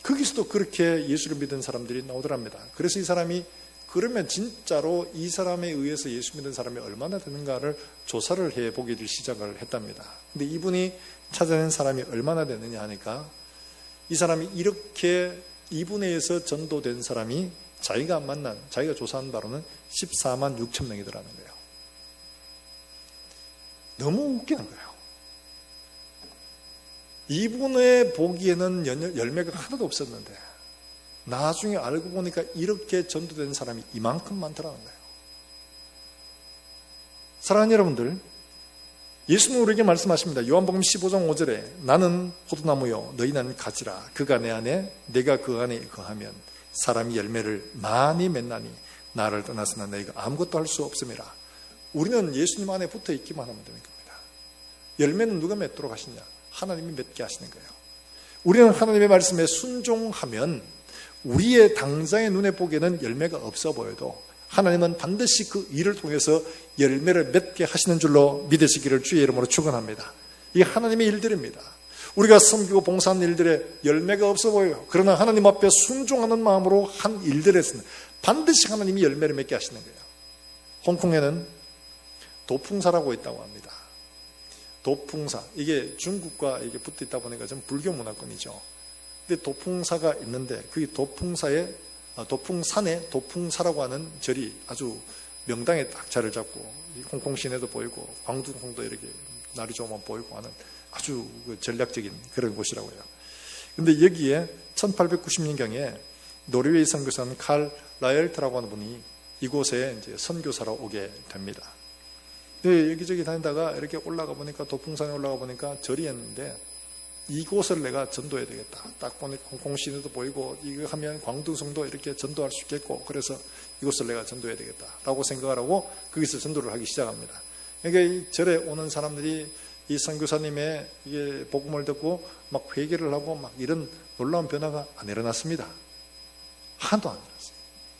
거기서도 그렇게 예수를 믿은 사람들이 나오더랍니다. 그래서 이 사람이 그러면 진짜로 이 사람에 의해서 예수 믿는 사람이 얼마나 되는가를 조사를 해보기를 시작을 했답니다. 근데 이분이 찾아낸 사람이 얼마나 되느냐 하니까 이 사람이 이렇게 이분에 의해서 전도된 사람이 자기가 조사한 바로는 14만 6천 명이더라는 거예요. 너무 웃기는 거예요. 이분의 보기에는 열매가 하나도 없었는데 나중에 알고 보니까 이렇게 전도된 사람이 이만큼 많더라는 거예요. 사랑하는 여러분들, 예수님은 우리에게 말씀하십니다. 요한복음 15장 5절에 나는 포도나무요 너희는 가지라. 그가 내 안에 내가 그 안에 거하면 사람이 열매를 많이 맺나니 나를 떠나서는 너희가 아무것도 할 수 없음이라. 우리는 예수님 안에 붙어 있기만 하면 되는 겁니다. 열매는 누가 맺도록 하시냐? 하나님이 맺게 하시는 거예요. 우리는 하나님의 말씀에 순종하면 우리의 당장의 눈에 보기에는 열매가 없어 보여도 하나님은 반드시 그 일을 통해서 열매를 맺게 하시는 줄로 믿으시기를 주의 이름으로 축원합니다. 이게 하나님의 일들입니다. 우리가 섬기고 봉사하는 일들에 열매가 없어 보여요. 그러나 하나님 앞에 순종하는 마음으로 한 일들에서는 반드시 하나님이 열매를 맺게 하시는 거예요. 홍콩에는 도풍사라고 있다고 합니다. 도풍사, 이게 중국과 이게 붙어 있다 보니까 좀 불교 문화권이죠. 근데 도풍사가 있는데 그 도풍산에 도풍사라고 하는 절이 아주 명당에 딱 자리를 잡고 홍콩 시내도 보이고 광둥성도 이렇게 날이 좋으면 보이고 하는 아주 전략적인 그런 곳이라고 해요. 근데 여기에 1890년경에 노르웨이 선교사는 칼 라엘트라고 하는 분이 이곳에 이제 선교사로 오게 됩니다. 여기저기 다니다가 이렇게 올라가 보니까 도풍산에 올라가 보니까 절이 있는데 이곳을 내가 전도해야 되겠다. 딱 보니 홍콩 시내도 보이고 이거 하면 광둥성도 이렇게 전도할 수 있겠고 그래서 이곳을 내가 전도해야 되겠다라고 생각을 하고 거기서 전도를 하기 시작합니다. 그러니까 이 절에 오는 사람들이 이 선교사님의 이게 복음을 듣고 막 회개를 하고 막 이런 놀라운 변화가 안 일어났습니다. 하나도 안 일어났어요.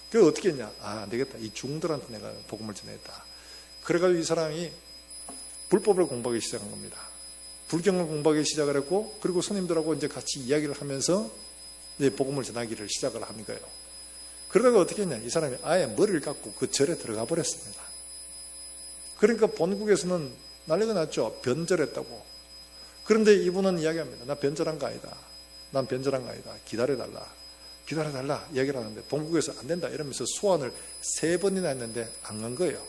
그래서 어떻게 했냐? 안 되겠다. 이 중들한테 내가 복음을 전했다. 그래가지고 이 사람이 불법을 공부하기 시작한 겁니다. 불경을 공부하기 시작을 했고, 그리고 스님들하고 이제 같이 이야기를 하면서 이제 복음을 전하기를 시작을 하는 거예요. 그러다가 어떻게 했냐, 이 사람이 아예 머리를 깎고 그 절에 들어가 버렸습니다. 그러니까 본국에서는 난리가 났죠. 변절했다고. 그런데 이분은 이야기합니다. 나 변절한 거 아니다. 난 변절한 거 아니다. 기다려달라. 기다려달라. 이야기를 하는데 본국에서 안 된다 이러면서 소환을 3번이나 했는데 안 간 거예요.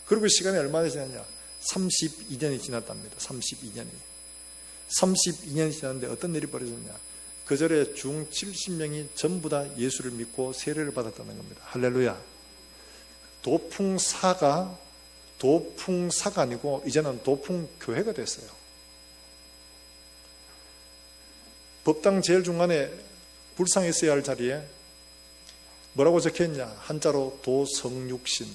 그리고 시간이 얼마나 지났냐. 32년이 지났답니다. 32년이 지났는데 어떤 일이 벌어졌냐. 그 절에 중 70명이 전부 다 예수를 믿고 세례를 받았다는 겁니다. 할렐루야. 도풍사가 아니고 이제는 도풍교회가 됐어요. 법당 제일 중간에 불상에 있어야 할 자리에 뭐라고 적혀있냐. 한자로 도성육신,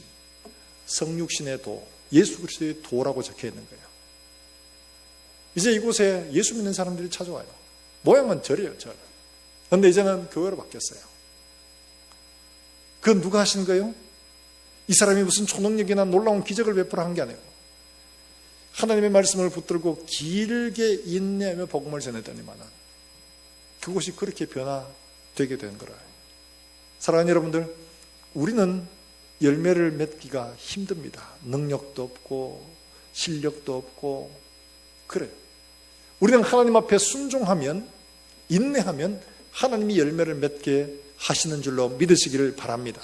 성육신의 도, 예수 그리스도의 도라고 적혀있는 거예요. 이제 이곳에 예수 믿는 사람들이 찾아와요. 모양은 절이에요, 절. 그런데 이제는 교회로 바뀌었어요. 그건 누가 하신 거예요? 이 사람이 무슨 초능력이나 놀라운 기적을 베풀어 한 게 아니고 하나님의 말씀을 붙들고 길게 인내하며 복음을 전했더니만은 그곳이 그렇게 변화되게 된 거라. 사랑하는 여러분들, 우리는 열매를 맺기가 힘듭니다. 능력도 없고 실력도 없고 그래요. 우리는 하나님 앞에 순종하면, 인내하면 하나님이 열매를 맺게 하시는 줄로 믿으시기를 바랍니다.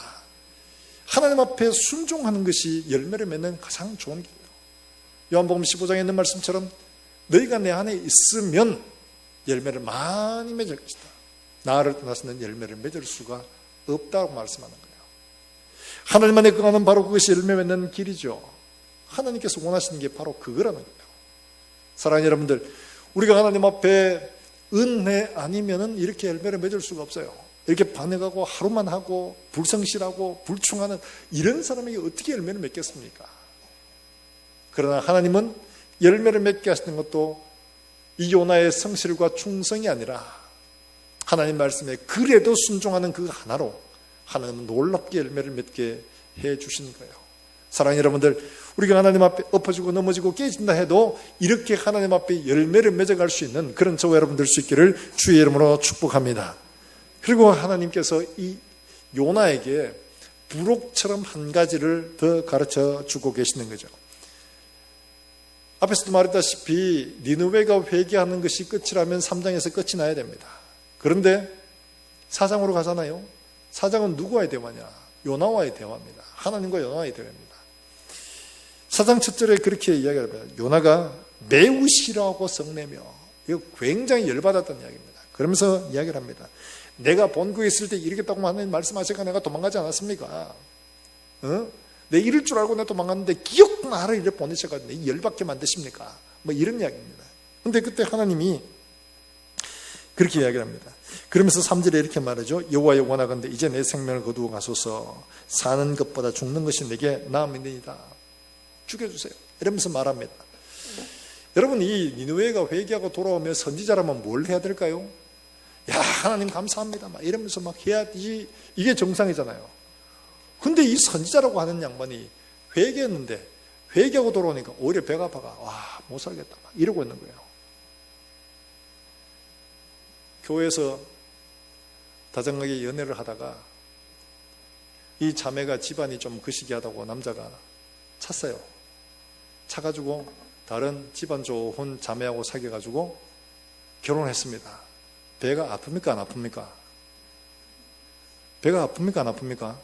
하나님 앞에 순종하는 것이 열매를 맺는 가장 좋은 길이에요. 요한복음 15장에 있는 말씀처럼 너희가 내 안에 있으면 열매를 많이 맺을 것이다. 나를 떠나서는 열매를 맺을 수가 없다고 말씀하는 거예요. 하나님 안에 거하는 바로 그것이 열매 맺는 길이죠. 하나님께서 원하시는 게 바로 그거라는 거예요. 사랑하는 여러분들, 우리가 하나님 앞에 은혜 아니면은 이렇게 열매를 맺을 수가 없어요. 이렇게 반응하고 하루만 하고 불성실하고 불충하는 이런 사람에게 어떻게 열매를 맺겠습니까? 그러나 하나님은 열매를 맺게 하시는 것도 이 요나의 성실과 충성이 아니라 하나님 말씀에 그래도 순종하는 그 하나로 하나님은 놀랍게 열매를 맺게 해 주신 거예요. 사랑하는 여러분들, 우리가 하나님 앞에 엎어지고 넘어지고 깨진다 해도 이렇게 하나님 앞에 열매를 맺어갈 수 있는 그런 저와 여러분 될 수 있기를 주의 이름으로 축복합니다. 그리고 하나님께서 이 요나에게 부록처럼 한 가지를 더 가르쳐 주고 계시는 거죠. 앞에서도 말했다시피 니느웨가 회개하는 것이 끝이라면 3장에서 끝이 나야 됩니다. 그런데 4장으로 가잖아요. 4장은 누구와의 대화냐? 요나와의 대화입니다. 하나님과 요나와의 대화입니다. 4장 첫 절에 그렇게 이야기합니다. 요나가 매우 싫어하고 성내며, 이거 굉장히 열받았던 이야기입니다. 그러면서 이야기를 합니다. 내가 본국에 있을 때 이러겠다고 하나님 말씀하시니까 내가 도망가지 않았습니까? 내 이럴 줄 알고 내가 도망갔는데 기어코 나를 이렇게 보내셔가지고 내 열받게 만드십니까? 뭐 이런 이야기입니다. 근데 그때 하나님이 그렇게 이야기를 합니다. 그러면서 3절에 이렇게 말하죠. 여호와여 원하건대 이제 내 생명을 거두어 가소서. 사는 것보다 죽는 것이 내게 나음이니이다. 죽여주세요. 이러면서 말합니다. 여러분, 이 니느웨가 회개하고 돌아오면 선지자라면 뭘 해야 될까요? 야, 하나님 감사합니다. 막 이러면서 막 해야지. 이게 정상이잖아요. 근데 이 선지자라고 하는 양반이 회개했는데 회개하고 돌아오니까 오히려 배가 아파가 와, 못 살겠다. 막 이러고 있는 거예요. 교회에서 다정하게 연애를 하다가 이 자매가 집안이 좀 거시기하다고 남자가 찼어요. 차가지고 다른 집안 좋은 자매하고 사귀어가지고 결혼했습니다. 배가 아픕니까? 안 아픕니까? 배가 아픕니까? 안 아픕니까?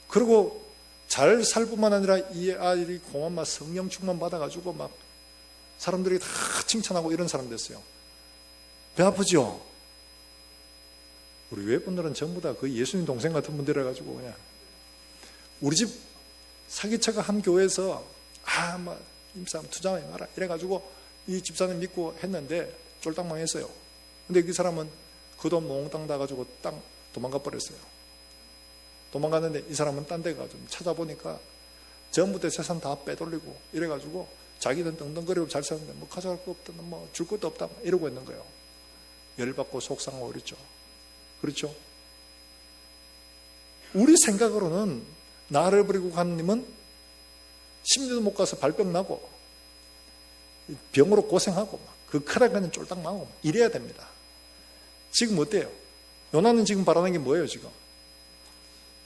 그리고 잘 살 뿐만 아니라 이 아이들이 공한 성령 충만 받아가지고 막 사람들이 다 칭찬하고 이런 사람 됐어요. 배 아프죠? 우리 외분들은 전부 다 그 예수님 동생 같은 분들 해가지고 그냥 우리 집 사기차가 한 교회에서 막 임사 투자하지 마라 이래가지고 이 집사님 믿고 했는데 쫄딱 망했어요. 근데 그 사람은 그 돈 몽땅 다 가지고 땅 도망가 버렸어요. 도망갔는데 이 사람은 딴 데 가서 찾아보니까 전부 다 재산 다 빼돌리고 이래가지고 자기는 떵떵거리고 잘 사는데 뭐 가져갈 거 없다, 뭐 줄 것도 없다 이러고 있는 거예요. 열받고 속상하고 그랬죠. 그렇죠? 우리 생각으로는 나를 버리고 간 님은 10년도 못 가서 발병 나고 병으로 고생하고 그 크라그는 쫄딱 망하고 이래야 됩니다. 지금 어때요? 요나는 지금 바라는 게 뭐예요? 지금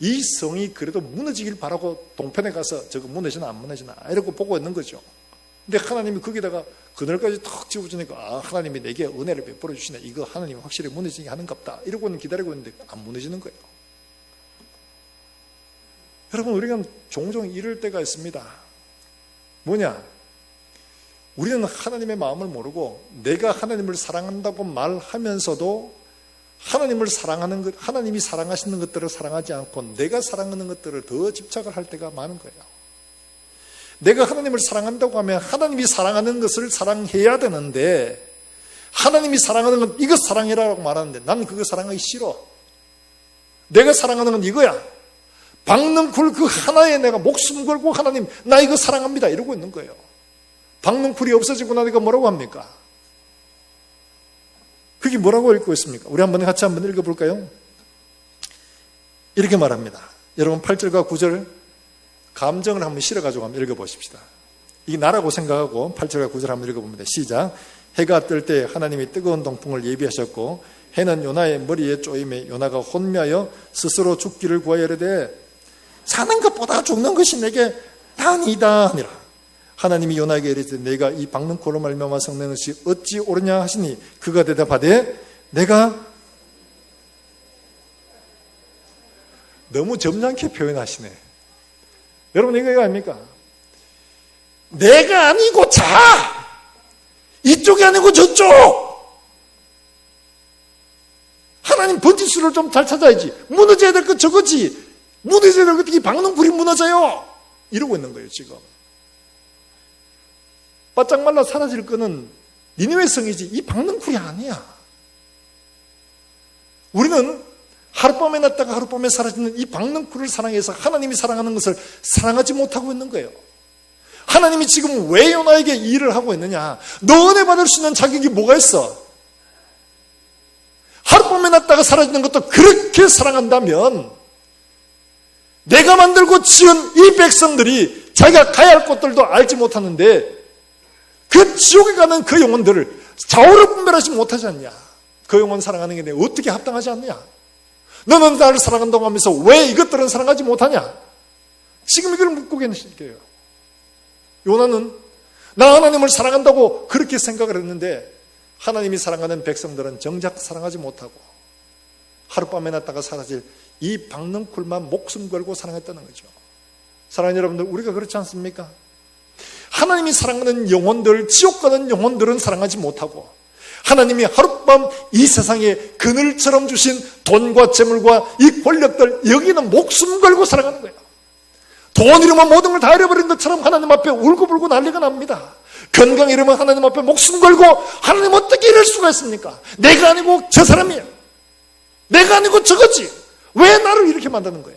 이 성이 그래도 무너지길 바라고 동편에 가서 저거 무너지나 안 무너지나 이러고 보고 있는 거죠. 근데 하나님이 거기다가 그늘까지 탁 집어주니까 아, 하나님이 내게 은혜를 베풀어 주시네. 이거 하나님이 확실히 무너지게 하는갑다. 이러고는 기다리고 있는데 안 무너지는 거예요. 여러분, 우리가 종종 이럴 때가 있습니다. 뭐냐? 우리는 하나님의 마음을 모르고 내가 하나님을 사랑한다고 말하면서도 하나님을 사랑하는 것, 하나님이 사랑하시는 것들을 사랑하지 않고 내가 사랑하는 것들을 더 집착을 할 때가 많은 거예요. 내가 하나님을 사랑한다고 하면 하나님이 사랑하는 것을 사랑해야 되는데 하나님이 사랑하는 건 이거 사랑해라고 말하는데 나는 그거 사랑하기 싫어. 내가 사랑하는 건 이거야. 박능쿨 그 하나에 내가 목숨 걸고 하나님 나 이거 사랑합니다 이러고 있는 거예요. 박능쿨이 없어지고 나니까 뭐라고 합니까? 그게 뭐라고 읽고 있습니까? 우리 같이 한번 읽어볼까요? 이렇게 말합니다. 여러분 8절과 9절 감정을 한번 실어가지고 한번 읽어보십시다. 이게 나라고 생각하고 8절과 9절 한번 읽어봅니다. 시작. 해가 뜰 때 하나님이 뜨거운 동풍을 예비하셨고 해는 요나의 머리에 쪼임에 요나가 혼미하여 스스로 죽기를 구하여 이르되 사는 것보다 죽는 것이 내게 나으니이다 하니라. 하나님이 요나에게 이르시되 내가 이 박능쿨로 말미암아 썩는 것이 어찌 옳으냐 하시니 그가 대답하되 내가 너무 점잖게 표현하시네. 여러분 이거 아닙니까? 내가 아니고 자! 이쪽이 아니고 저쪽! 하나님 번지수를 좀 잘 찾아야지. 무너져야 될 것 저거지. 무너져야 될 것 이 박능쿨이 무너져요. 이러고 있는 거예요 지금. 바짝 말라 사라질 거는 니느웨 성이지 이 박능쿨이 아니야. 우리는 하룻밤에 났다가 하룻밤에 사라지는 이 박능쿨을 사랑해서 하나님이 사랑하는 것을 사랑하지 못하고 있는 거예요. 하나님이 지금 왜 요나에게 이 일을 하고 있느냐? 너 은혜 받을 수 있는 자격이 뭐가 있어? 하룻밤에 났다가 사라지는 것도 그렇게 사랑한다면 내가 만들고 지은 이 백성들이 자기가 가야 할 곳들도 알지 못하는데 그 지옥에 가는 그 영혼들을 좌우를 분별하지 못하지 않냐? 그 영혼 사랑하는 게 내가 어떻게 합당하지 않느냐? 너는 나를 사랑한다고 하면서 왜 이것들은 사랑하지 못하냐? 지금 이걸 묻고 계신 거예요. 요나는 나 하나님을 사랑한다고 그렇게 생각을 했는데 하나님이 사랑하는 백성들은 정작 사랑하지 못하고 하룻밤에 났다가 사라질 이 박능쿨만 목숨 걸고 사랑했다는 거죠. 사랑하는 여러분들, 우리가 그렇지 않습니까? 하나님이 사랑하는 영혼들, 지옥 가는 영혼들은 사랑하지 못하고 하나님이 하룻밤 이 세상에 그늘처럼 주신 돈과 재물과 이 권력들 여기는 목숨 걸고 사랑하는 거예요. 돈 잃으면 모든 걸 다 잃어버린 것처럼 하나님 앞에 울고불고 난리가 납니다. 건강 잃으면 하나님 앞에 목숨 걸고 하나님 어떻게 이럴 수가 있습니까? 내가 아니고 저 사람이야. 내가 아니고 저거지. 왜 나를 이렇게 만드는 거야?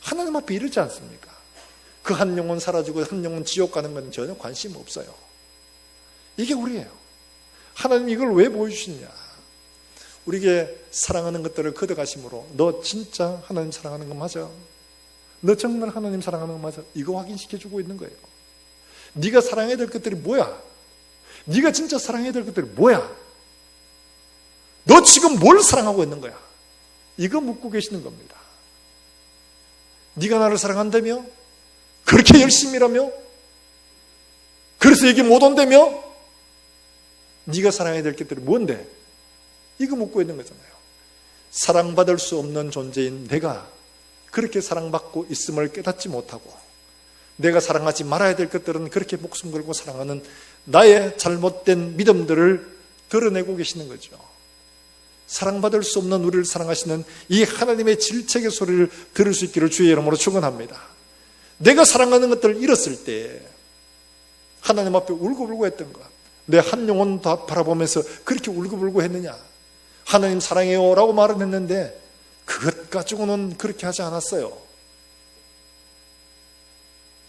하나님 앞에 이러지 않습니까? 그 한 영혼 사라지고 한 영혼 지옥 가는 건 전혀 관심 없어요. 이게 우리예요. 하나님 이걸 왜 보여주시냐? 우리에게 사랑하는 것들을 걷어가심으로 너 진짜 하나님 사랑하는 거 맞아? 너 정말 하나님 사랑하는 거 맞아? 이거 확인시켜주고 있는 거예요. 네가 사랑해야 될 것들이 뭐야? 네가 진짜 사랑해야 될 것들이 뭐야? 너 지금 뭘 사랑하고 있는 거야? 이거 묻고 계시는 겁니다. 네가 나를 사랑한다며? 그렇게 열심히라며? 그래서 여기 못 온다며? 네가 사랑해야 될 것들이 뭔데? 이거 묻고 있는 거잖아요. 사랑받을 수 없는 존재인 내가 그렇게 사랑받고 있음을 깨닫지 못하고 내가 사랑하지 말아야 될 것들은 그렇게 목숨 걸고 사랑하는 나의 잘못된 믿음들을 드러내고 계시는 거죠. 사랑받을 수 없는 우리를 사랑하시는 이 하나님의 질책의 소리를 들을 수 있기를 주의 이름으로 축원합니다. 내가 사랑하는 것들을 잃었을 때 하나님 앞에 울고불고 했던 것, 내 한 영혼 다 바라보면서 그렇게 울고불고 했느냐? 하나님 사랑해요 라고 말은 했는데 그것 가지고는 그렇게 하지 않았어요.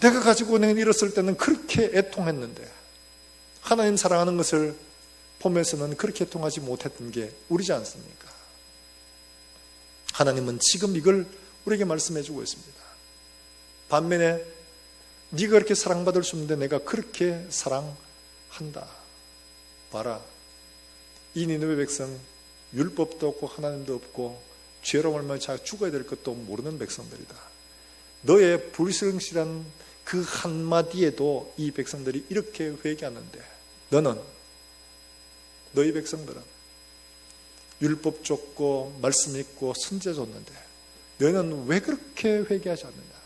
내가 가지고 잃었을 때는 그렇게 애통했는데 하나님 사랑하는 것을 보면서는 그렇게 애통하지 못했던 게 우리지 않습니까? 하나님은 지금 이걸 우리에게 말씀해 주고 있습니다. 반면에 네가 그렇게 사랑받을 수 없는데 내가 그렇게 사랑하고 한다. 봐라. 이 니느웨 백성 율법도 없고 하나님도 없고 죄로 말미암아 자기가 죽어야 될 것도 모르는 백성들이다. 너의 불성실한 그 한마디에도 이 백성들이 이렇게 회개하는데 너희 백성들은 율법 줬고 말씀 있고 선제 줬는데 너희는 왜 그렇게 회개하지 않느냐.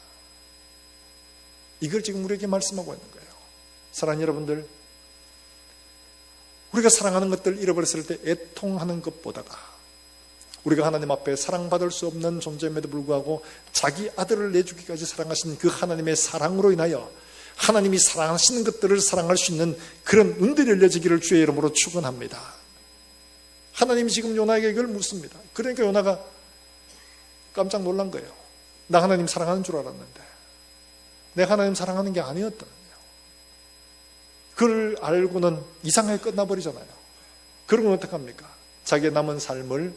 이걸 지금 우리에게 말씀하고 있는 거예요. 사랑하는 여러분들, 우리가 사랑하는 것들 잃어버렸을 때 애통하는 것보다가 우리가 하나님 앞에 사랑받을 수 없는 존재임에도 불구하고 자기 아들을 내주기까지 사랑하신 그 하나님의 사랑으로 인하여 하나님이 사랑하시는 것들을 사랑할 수 있는 그런 은들이 열려지기를 주의 이름으로 축원합니다. 하나님이 지금 요나에게 이걸 묻습니다. 그러니까 요나가 깜짝 놀란 거예요. 나 하나님 사랑하는 줄 알았는데 내가 하나님 사랑하는 게 아니었다는요. 그걸 알고는 이상하게 끝나버리잖아요. 그러면 어떡합니까? 자기의 남은 삶을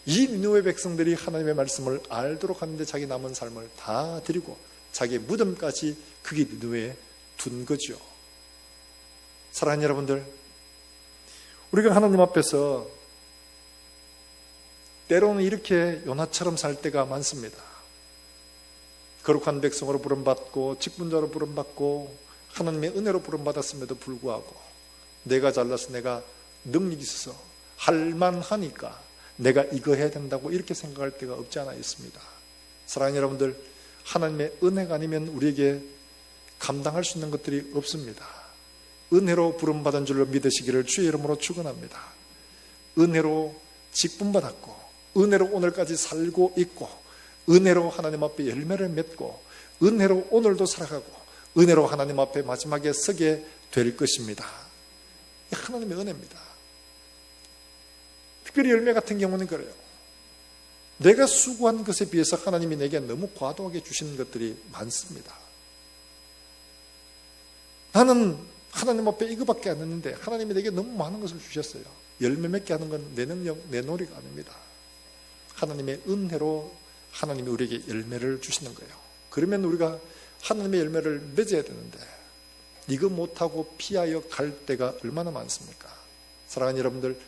이 니느웨 백성들이 하나님의 말씀을 알도록 하는데 자기 남은 삶을 다 드리고 자기의 무덤까지 그게 니느웨에 둔 거죠. 사랑하는 여러분들, 우리가 하나님 앞에서 때로는 이렇게 요나처럼 살 때가 많습니다. 거룩한 백성으로 부름받고 직분자로 부름받고 하나님의 은혜로 부름받았음에도 불구하고 내가 잘나서 내가 능력이 있어서 할만하니까 내가 이거 해야 된다고 이렇게 생각할 때가 없지 않아 있습니다. 사랑하는 여러분들, 하나님의 은혜가 아니면 우리에게 감당할 수 있는 것들이 없습니다. 은혜로 부름받은 줄로 믿으시기를 주의 이름으로 축원합니다. 은혜로 직분받았고 은혜로 오늘까지 살고 있고 은혜로 하나님 앞에 열매를 맺고 은혜로 오늘도 살아가고 은혜로 하나님 앞에 마지막에 서게 될 것입니다. 하나님의 은혜입니다. 특별히 열매 같은 경우는 그래요. 내가 수고한 것에 비해서 하나님이 내게 너무 과도하게 주시는 것들이 많습니다. 나는 하나님 앞에 이거밖에 안 했는데 하나님이 내게 너무 많은 것을 주셨어요. 열매 맺게 하는 건 내 능력, 내 노력 아닙니다. 하나님의 은혜로 하나님이 우리에게 열매를 주시는 거예요. 그러면 우리가 하나님의 열매를 맺어야 되는데 이거 못하고 피하여 갈 때가 얼마나 많습니까? 사랑하는 여러분들,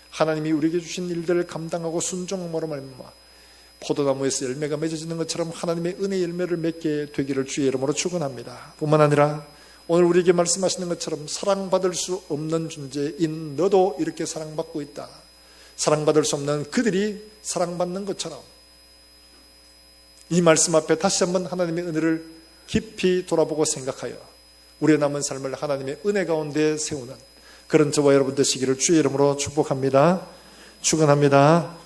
하나님이 우리에게 주신 일들을 감당하고 순종함으로 말미암아 포도나무에서 열매가 맺어지는 것처럼 하나님의 은혜 열매를 맺게 되기를 주의 이름으로 축원합니다. 뿐만 아니라 오늘 우리에게 말씀하시는 것처럼 사랑받을 수 없는 존재인 너도 이렇게 사랑받고 있다. 사랑받을 수 없는 그들이 사랑받는 것처럼 이 말씀 앞에 다시 한번 하나님의 은혜를 깊이 돌아보고 생각하여 우리의 남은 삶을 하나님의 은혜 가운데 세우는 그런 저와 여러분 되시기를 주의 이름으로 축복합니다. 축원합니다.